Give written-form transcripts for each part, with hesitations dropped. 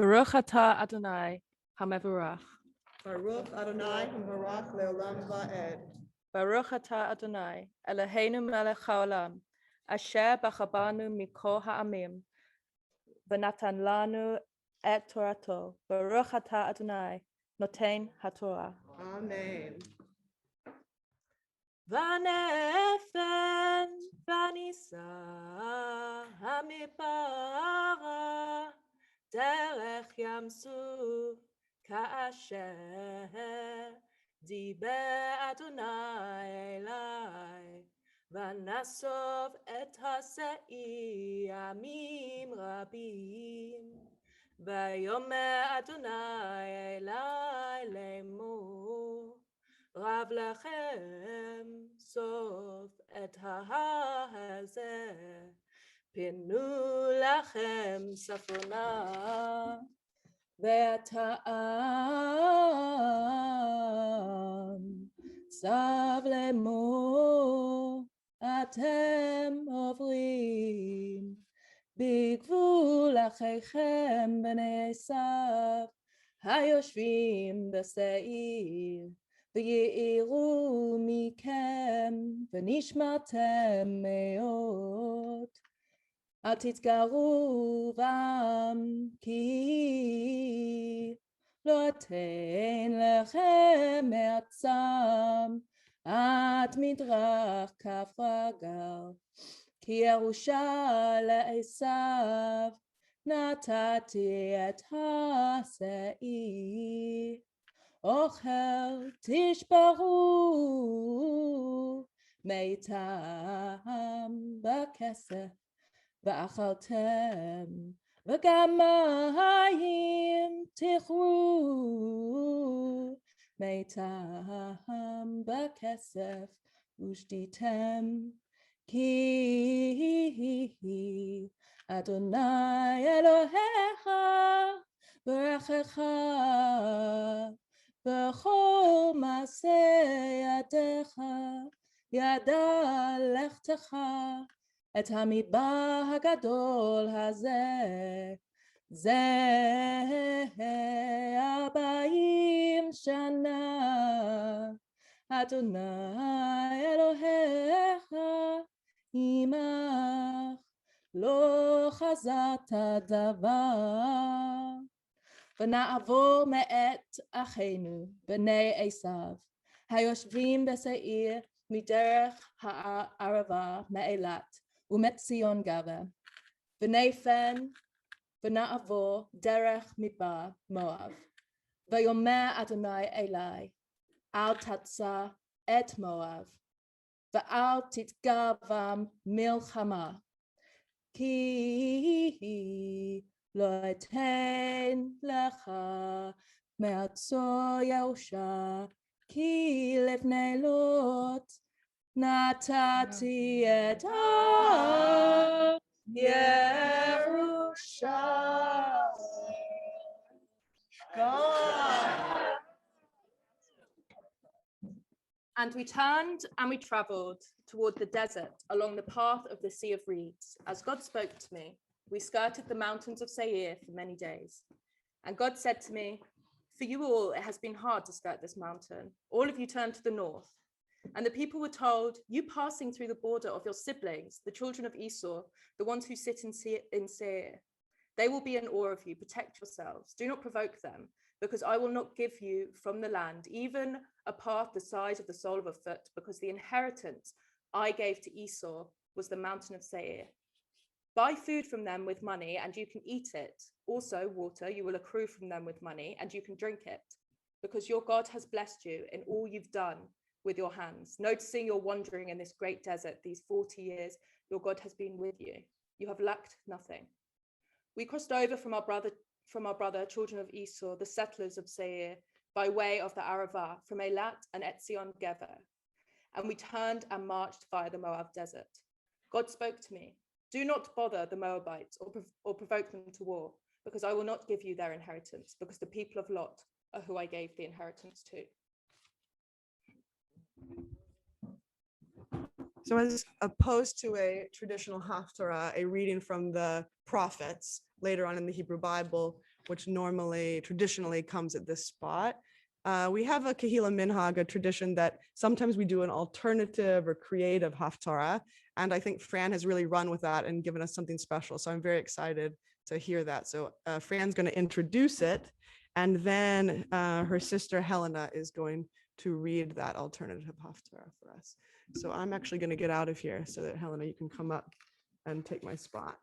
Baruch atah Adonai HaMevorach. Baruch Adonai Hamarach Leolam Va'ed. Baruch atah Adonai Eloheinu melech haolam, asher bachabanu mikol ha'amim, v'natan lanu et Torato. Baruch atah Adonai noten haTorah. Amen. Vanefen vanisa hamipara derech yamsu kaasher diber Adonai elai vanasov et hasei yamim rabim vayomer Adonai elai lemor Rav lachem sof et ha'hazeh pinu lachem safona ve'ata'am sav lemo atem ovrim bigvul acheichem b'nei Esav hayoshvim b'seir ויראו מכם ונשמרתם מאוד. אל תתגרו בם כי לא אתן לכם מעצם עד מדרך כף רגל. כי ירושה לעשיו נתתי את השעיר. אוכל תשברו מיתם בכסף ואכלתם וגם מים תאכלו מיתם בכסף ושתיתם כי אדוני אלוהיך ברכך בכל מעשה ידיך ידע לכתך את המדבר הגדול הזה זה 40 שנה אדוני אלוהיך עמך לא חזרת דבר ונעבור מאת אחינו בני עשיו היושבים בשעיר מדרך הערבה מאילת ומציון גבר ונפן ונעבור דרך מדבר מואב ויאמר אדוני אלי אל תצא את מואב ואל תתגר בם מלחמה כי לא אתן לך מארצו ירושה כי לבני לוט נתתי את ירושה. And we turned and we traveled toward the desert along the path of the Sea of Reeds. As God spoke to me, we skirted the mountains of Seir for many days. And God said to me, for you all, it has been hard to skirt this mountain. All of you turned to the north. And the people were told, you passing through the border of your siblings, the children of Esau, the ones who sit in Seir. They will be in awe of you. Protect yourselves. Do not provoke them, because I will not give you from the land, even a path the size of the sole of a foot, because the inheritance I gave to Esau was the mountain of Seir. Buy food from them with money and you can eat it. Also water you will accrue from them with money and you can drink it, because your God has blessed you in all you've done with your hands. Noticing your wandering in this great desert these 40 years, your God has been with you. You have lacked nothing. We crossed over from our brother, children of Esau, the settlers of Seir, by way of the Arava, from Eilat and Etzion Geber. And we turned and marched via the Moab desert. God spoke to me, do not bother the Moabites or provoke them to war, because I will not give you their inheritance, because the people of Lot are who I gave the inheritance to. So as opposed to a traditional haftara, a reading from the prophets, later on in the Hebrew Bible, which traditionally comes at this spot. We have a Kehillah minhag, a tradition that sometimes we do an alternative or creative haftara. And I think Fran has really run with that and given us something special. So I'm very excited to hear that. So Fran's going to introduce it. And then her sister Helena is going to read that alternative haftara for us. So I'm actually going to get out of here so that Helena, you can come up and take my spot.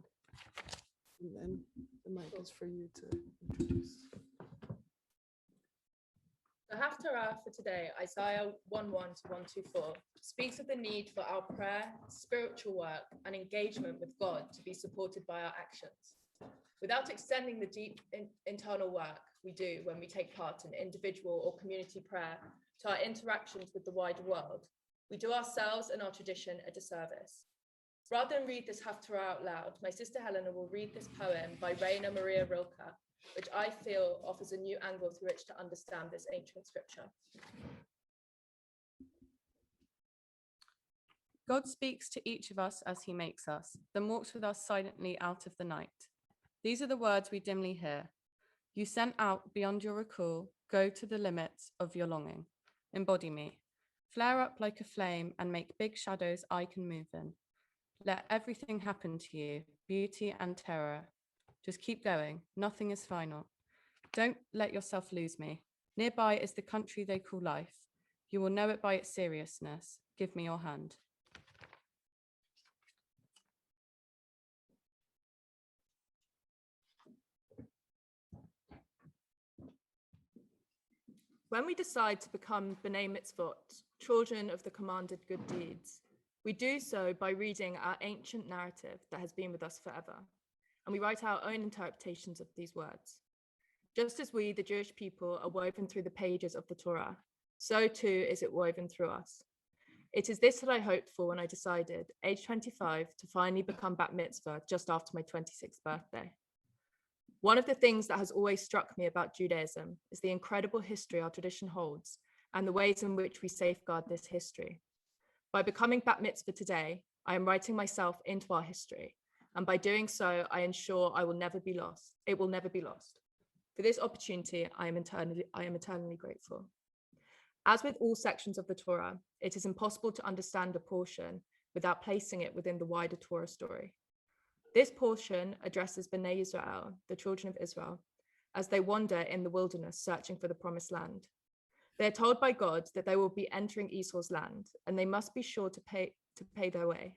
And then the mic is for you to introduce. The haftara for today, Isaiah 1:1 to 1:24, speaks of the need for our prayer, spiritual work, and engagement with God to be supported by our actions. Without extending the deep internal work we do when we take part in individual or community prayer to our interactions with the wider world, we do ourselves and our tradition a disservice. Rather than read this haftara out loud, my sister Helena will read this poem by Rainer Maria Rilke, which I feel offers a new angle through which to understand this ancient scripture. God speaks to each of us as he makes us, then walks with us silently out of the night. These are the words we dimly hear. You sent out beyond your recall, go to the limits of your longing. Embody me. Flare up like a flame and make big shadows I can move in. Let everything happen to you, beauty and terror. Just keep going. Nothing is final. Don't let yourself lose me. Nearby is the country they call life. You will know it by its seriousness. Give me your hand. When we decide to become B'nai Mitzvot, children of the commanded good deeds, we do so by reading our ancient narrative that has been with us forever, and we write our own interpretations of these words. Just as we, the Jewish people, are woven through the pages of the Torah, so too is it woven through us. It is this that I hoped for when I decided, age 25, to finally become Bat Mitzvah just after my 26th birthday. One of the things that has always struck me about Judaism is the incredible history our tradition holds and the ways in which we safeguard this history. By becoming Bat Mitzvah today, I am writing myself into our history, and by doing so, I ensure I will never be lost. It will never be lost. For this opportunity, I am eternally grateful. As with all sections of the Torah, it is impossible to understand a portion without placing it within the wider Torah story. This portion addresses B'nai Yisrael, the children of Israel, as they wander in the wilderness searching for the promised land. They are told by God that they will be entering Esau's land, and they must be sure to pay their way.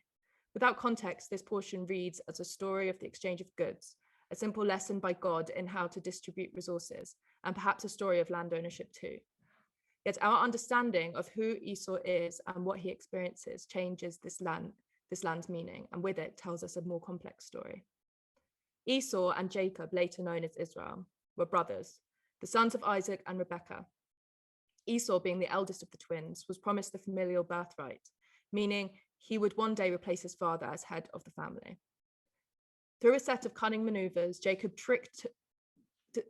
Without context, this portion reads as a story of the exchange of goods, a simple lesson by God in how to distribute resources, and perhaps a story of land ownership too. Yet our understanding of who Esau is and what he experiences changes this land's meaning, and with it tells us a more complex story. Esau and Jacob, later known as Israel, were brothers, the sons of Isaac and Rebekah. Esau, being the eldest of the twins, was promised the familial birthright, meaning he would one day replace his father as head of the family. Through a set of cunning maneuvers, Jacob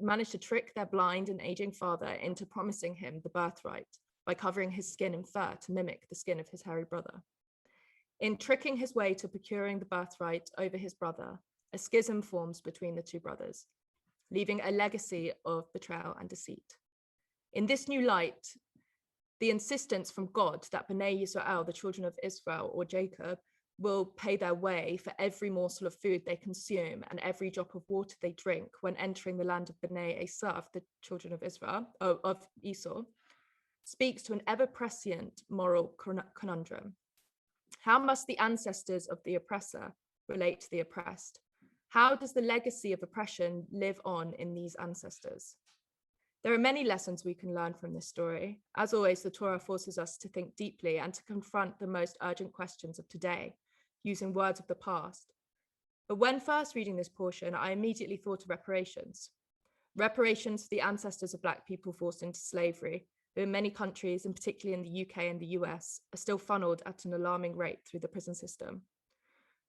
managed to trick their blind and aging father into promising him the birthright by covering his skin in fur to mimic the skin of his hairy brother. In tricking his way to procuring the birthright over his brother, a schism forms between the two brothers, leaving a legacy of betrayal and deceit. In this new light, the insistence from God that B'nai Yisrael, the children of Israel or Jacob, will pay their way for every morsel of food they consume and every drop of water they drink when entering the land of B'nai Esav, the children of Esau, speaks to an ever-prescient moral conundrum. How must the ancestors of the oppressor relate to the oppressed? How does the legacy of oppression live on in these ancestors? There are many lessons we can learn from this story. As always, the Torah forces us to think deeply and to confront the most urgent questions of today, using words of the past. But when first reading this portion, I immediately thought of reparations. Reparations for the ancestors of Black people forced into slavery, who in many countries, and particularly in the UK and the US, are still funneled at an alarming rate through the prison system.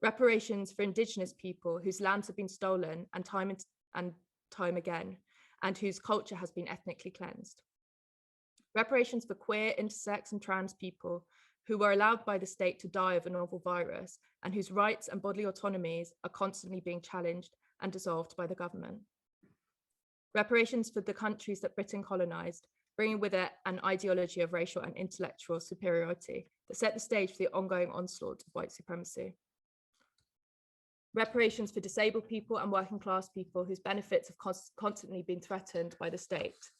Reparations for Indigenous people whose lands have been stolen and time again, and whose culture has been ethnically cleansed. Reparations for queer, intersex, and trans people who were allowed by the state to die of a novel virus and whose rights and bodily autonomies are constantly being challenged and dissolved by the government. Reparations for the countries that Britain colonized, bringing with it an ideology of racial and intellectual superiority that set the stage for the ongoing onslaught of white supremacy. Reparations for disabled people and working class people whose benefits have constantly been threatened by the state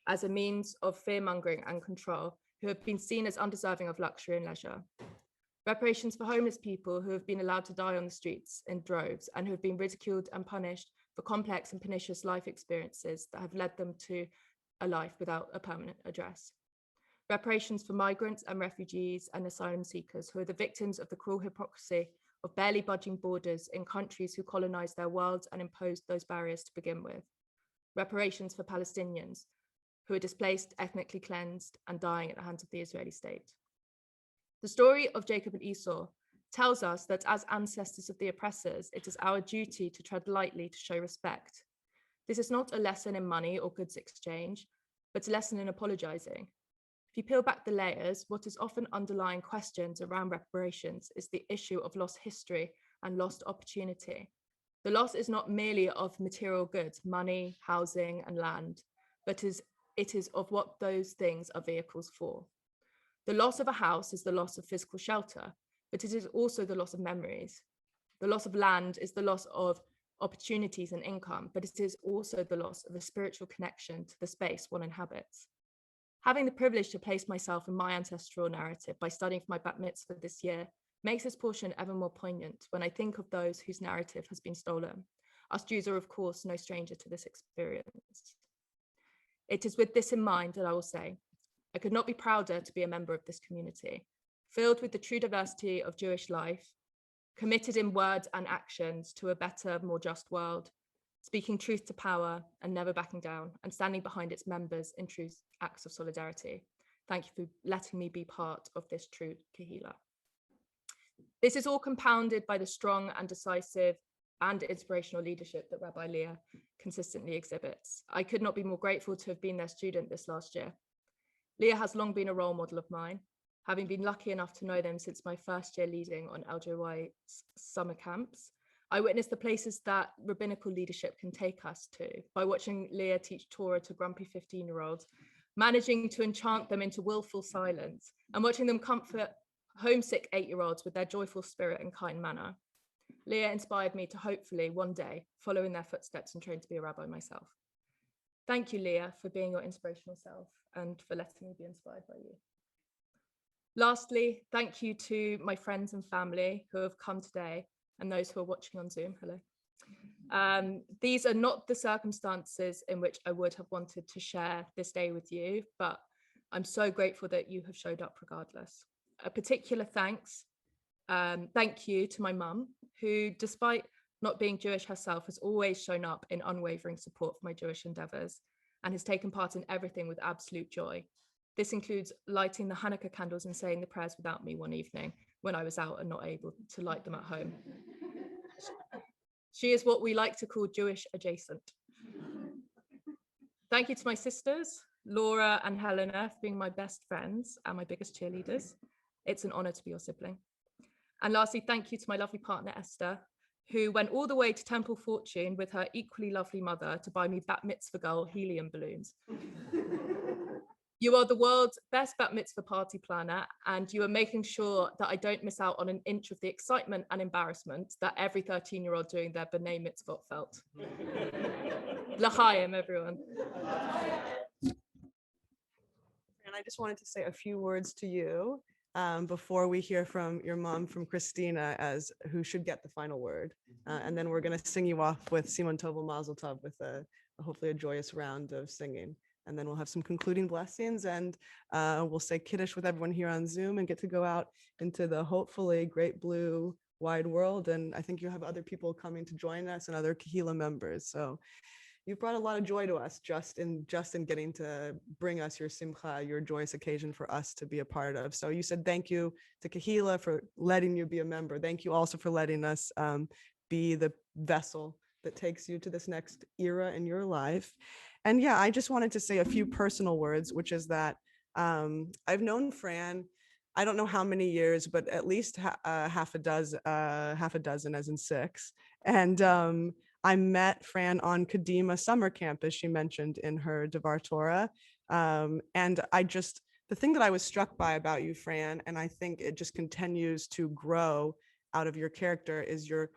as a means of fear-mongering and control, who have been seen as undeserving of luxury and leisure. Reparations for homeless people who have been allowed to die on the streets in droves and who have been ridiculed and punished for complex and pernicious life experiences that have led them to a life without a permanent address. Reparations for migrants and refugees and asylum seekers who are the victims of the cruel hypocrisy of barely budging borders in countries who colonized their worlds and imposed those barriers to begin with. Reparations for Palestinians who are displaced, ethnically cleansed, and dying at the hands of the Israeli state. The story of Jacob and Esau tells us that as ancestors of the oppressors, it is our duty to tread lightly to show respect. This is not a lesson in money or goods exchange, but a lesson in apologizing. If you peel back the layers, what is often underlying questions around reparations is the issue of lost history and lost opportunity. The loss is not merely of material goods, money, housing, and land, but it is of what those things are vehicles for. The loss of a house is the loss of physical shelter, but it is also the loss of memories. The loss of land is the loss of opportunities and income, but it is also the loss of a spiritual connection to the space one inhabits. Having the privilege to place myself in my ancestral narrative by studying for my Bat Mitzvah this year makes this portion ever more poignant when I think of those whose narrative has been stolen. Us Jews are, of course, no stranger to this experience. It is with this in mind that I will say, I could not be prouder to be a member of this community, filled with the true diversity of Jewish life, committed in words and actions to a better, more just world, speaking truth to power and never backing down, and standing behind its members in true acts of solidarity. Thank you for letting me be part of this true Kehillah. This is all compounded by the strong and decisive and inspirational leadership that Rabbi Leah consistently exhibits. I could not be more grateful to have been their student this last year. Leah has long been a role model of mine, having been lucky enough to know them since my first year leading on LJY's summer camps. I witnessed the places that rabbinical leadership can take us to by watching Leah teach Torah to grumpy 15-year-olds, managing to enchant them into willful silence, and watching them comfort homesick 8-year-olds with their joyful spirit and kind manner. Leah inspired me to hopefully one day follow in their footsteps and train to be a rabbi myself. Thank you, Leah, for being your inspirational self and for letting me be inspired by you. Lastly, thank you to my friends and family who have come today and those who are watching on Zoom. Hello. These are not the circumstances in which I would have wanted to share this day with you, but I'm so grateful that you have showed up regardless. A particular thank you to my mum, who, despite not being Jewish herself, has always shown up in unwavering support for my Jewish endeavors and has taken part in everything with absolute joy. This includes lighting the Hanukkah candles and saying the prayers without me one evening when I was out and not able to light them at home. She is what we like to call Jewish adjacent. Thank you to my sisters, Laura and Helena, for being my best friends and my biggest cheerleaders. It's an honor to be your sibling. And lastly, thank you to my lovely partner, Esther, who went all the way to Temple Fortune with her equally lovely mother to buy me Bat Mitzvah girl helium balloons. You are the world's best Bat Mitzvah party planner, and you are making sure that I don't miss out on an inch of the excitement and embarrassment that every 13-year-old doing their B'nai Mitzvot felt. L'chaim, everyone. And I just wanted to say a few words to you before we hear from your mom, from Christina, as who should get the final word. And then we're going to sing you off with Simon Tov Mazel Tov with hopefully a joyous round of singing. And then we'll have some concluding blessings, and we'll say Kiddush with everyone here on Zoom and get to go out into the hopefully great blue wide world. And I think you have other people coming to join us and other Kehillah members. So you've brought a lot of joy to us just in getting to bring us your simcha, your joyous occasion for us to be a part of. So you said thank you to Kehillah for letting you be a member. Thank you also for letting us be the vessel that takes you to this next era in your life. And yeah, I just wanted to say a few personal words, which is that I've known Fran, I don't know how many years, but at least half a dozen, as in 6. And I met Fran on Kadima summer camp, as she mentioned in her Devar Torah. And the thing that I was struck by about you, Fran, and I think it just continues to grow out of your character, is your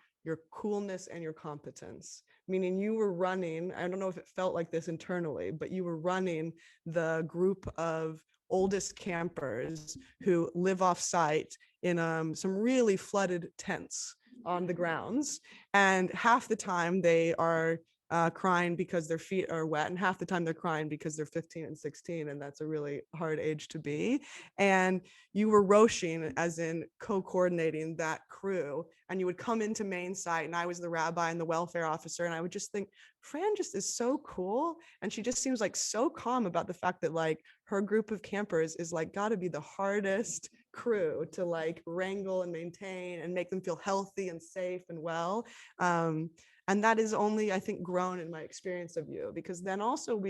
coolness and your competence. Meaning you were running, I don't know if it felt like this internally, but you were running the group of oldest campers who live off site in some really flooded tents on the grounds. And half the time they are crying because their feet are wet, and half the time they're crying because they're 15 and 16, and that's a really hard age to be. And you were roshing, as in co-coordinating that crew, and you would come into main site, and I was the rabbi and the welfare officer, and I would just think, Fran just is so cool, and she just seems like so calm about the fact that like her group of campers is like got to be the hardest crew to like wrangle and maintain and make them feel healthy and safe and well. And that is only, I think, grown in my experience of you, because then also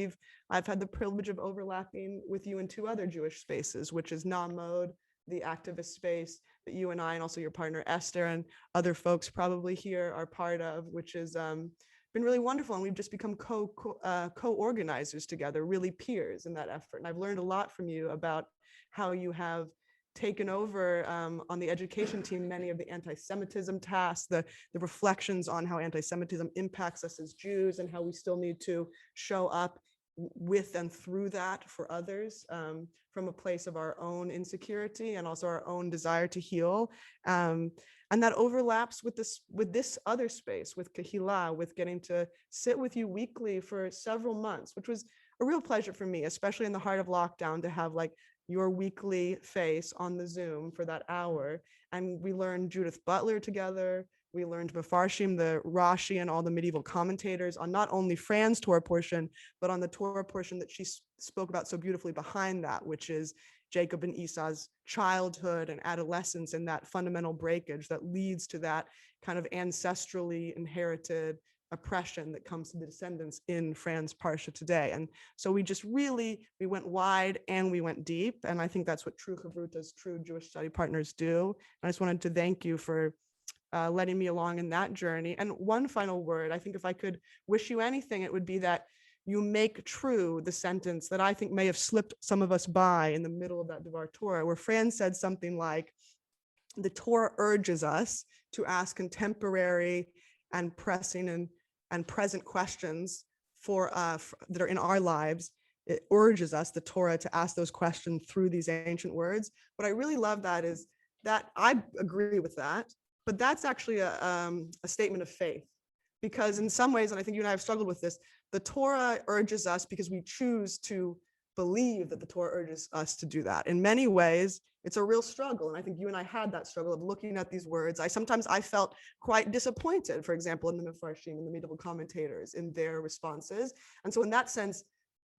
I've had the privilege of overlapping with you in 2 other Jewish spaces, which is Namod, the activist space that you and I, and also your partner Esther and other folks probably here are part of, which has been really wonderful. And we've just become co-organizers together, really peers in that effort. And I've learned a lot from you about how you have taken over on the education team many of the anti-Semitism tasks, the reflections on how anti-Semitism impacts us as Jews, and how we still need to show up with and through that for others, from a place of our own insecurity and also our own desire to heal. And that overlaps with this other space, with Kehillah, with getting to sit with you weekly for several months, which was a real pleasure for me, especially in the heart of lockdown, to have like your weekly face on the Zoom for that hour. And we learned Judith Butler together. We learned Mefarshim, the Rashi, and all the medieval commentators on not only Fran's Torah portion, but on the Torah portion that she spoke about so beautifully behind that, which is Jacob and Esau's childhood and adolescence, and that fundamental breakage that leads to that kind of ancestrally inherited oppression that comes to the descendants in Fran's Parsha today. And so we went wide and we went deep. And I think that's what true Chavrutas, true Jewish study partners do. And I just wanted to thank you for letting me along in that journey. And one final word, I think if I could wish you anything, it would be that you make true the sentence that I think may have slipped some of us by in the middle of that Devar Torah, where Fran said something like, the Torah urges us to ask contemporary and pressing and present questions that are in our lives. It urges us, the Torah, to ask those questions through these ancient words. What I really love that is that I agree with that, but that's actually a statement of faith, because in some ways, and I think you and I have struggled with this, the Torah urges us because we choose to believe that the Torah urges us to do that. In many ways, it's a real struggle. And I think you and I had that struggle of looking at these words. Sometimes I felt quite disappointed, for example, in the Mefarshim and the medieval commentators in their responses. And so in that sense,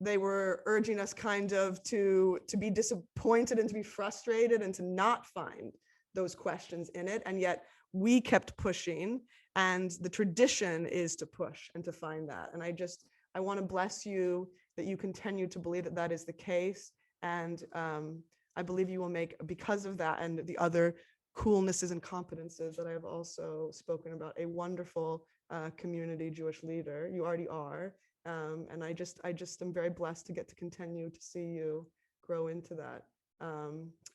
they were urging us kind of to be disappointed and to be frustrated and to not find those questions in it. And yet we kept pushing, and the tradition is to push and to find that. And I want to bless you that you continue to believe that that is the case. And I believe you will make, because of that and the other coolnesses and competences that I have also spoken about, a wonderful community Jewish leader. You already are. And I just am very blessed to get to continue to see you grow into that,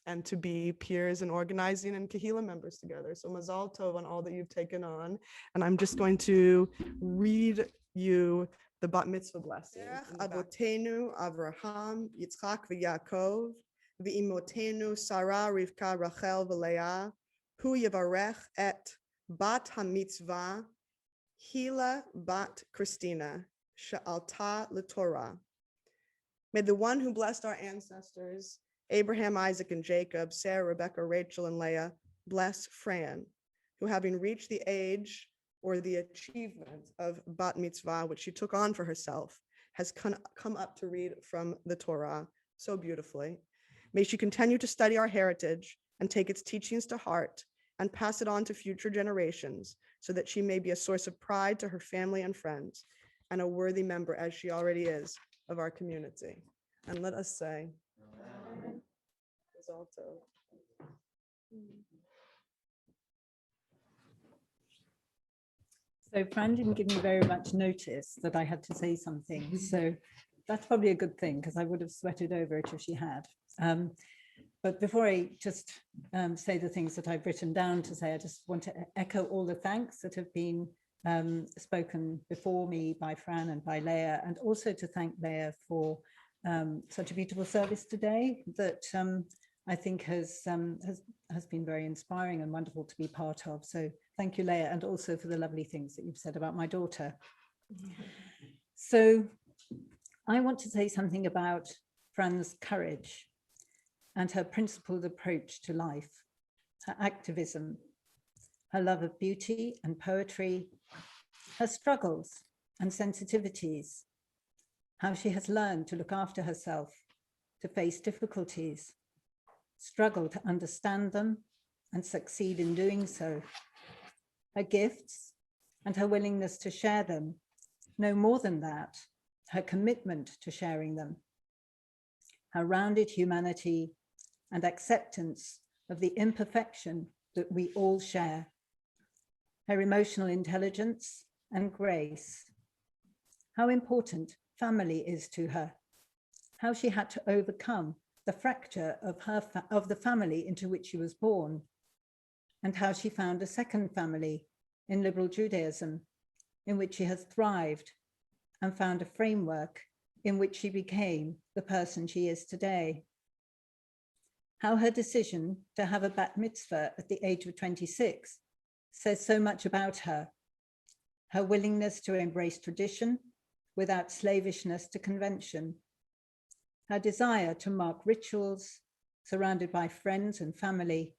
and to be peers and organizing and Kehillah members together. So mazal tov on all that you've taken on. And I'm just going to read you the Bat Mitzvah blessing. Avotenu Avraham, Yitzchak v'Yaakov, v'imotenu Sarah, Rivka, Rachel v'Leah, hu yivarech et Bat HaMitzvah, Kehillah Bat Christina, she'alta l'Torah. May the one who blessed our ancestors, Abraham, Isaac, and Jacob, Sarah, Rebecca, Rachel, and Leah, bless Fran, who, having reached the age or the achievement of Bat Mitzvah, which she took on for herself, has come up to read from the Torah so beautifully. May she continue to study our heritage and take its teachings to heart and pass it on to future generations, so that she may be a source of pride to her family and friends, and a worthy member, as she already is, of our community. And let us say, Amen. So Fran didn't give me very much notice that I had to say something. So that's probably a good thing, because I would have sweated over it if she had. But before I just say the things that I've written down to say, I just want to echo all the thanks that have been spoken before me by Fran and by Leah, and also to thank Leah for such a beautiful service today that I think has been very inspiring and wonderful to be part of. So thank you, Leah, and also for the lovely things that you've said about my daughter. So I want to say something about Fran's courage and her principled approach to life, her activism, her love of beauty and poetry, her struggles and sensitivities, how she has learned to look after herself, to face difficulties, struggle to understand them and succeed in doing so, her gifts and her willingness to share them, no more than that, her commitment to sharing them, her rounded humanity and acceptance of the imperfection that we all share, her emotional intelligence and grace, how important family is to her, how she had to overcome the fracture of the family into which she was born, and how she found a second family in liberal Judaism, in which she has thrived and found a framework in which she became the person she is today. How her decision to have a Bat Mitzvah at the age of 26 says so much about her, her willingness to embrace tradition without slavishness to convention, her desire to mark rituals surrounded by friends and family,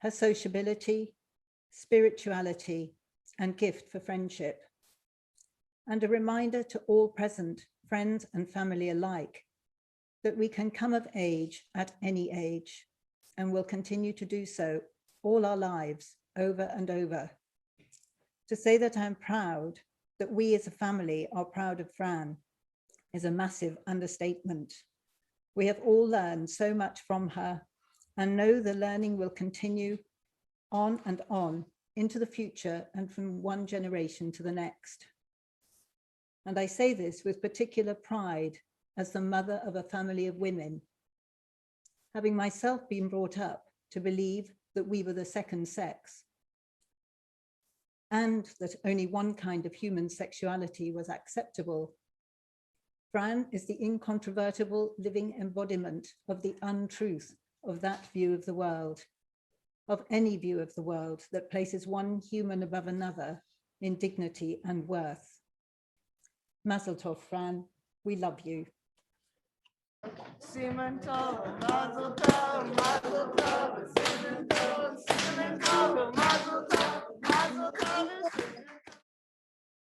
her sociability, spirituality, and gift for friendship, and a reminder to all present, friends and family alike, that we can come of age at any age and will continue to do so all our lives over and over. To say that I'm proud, that we as a family are proud of Fran, is a massive understatement. We have all learned so much from her and know the learning will continue on and on into the future and from one generation to the next. And I say this with particular pride as the mother of a family of women, having myself been brought up to believe that we were the second sex and that only one kind of human sexuality was acceptable. Fran is the incontrovertible living embodiment of the untruth of that view of the world, of any view of the world that places one human above another in dignity and worth. Mazel tov, Fran, we love you. Siman tov, mazel tov, mazel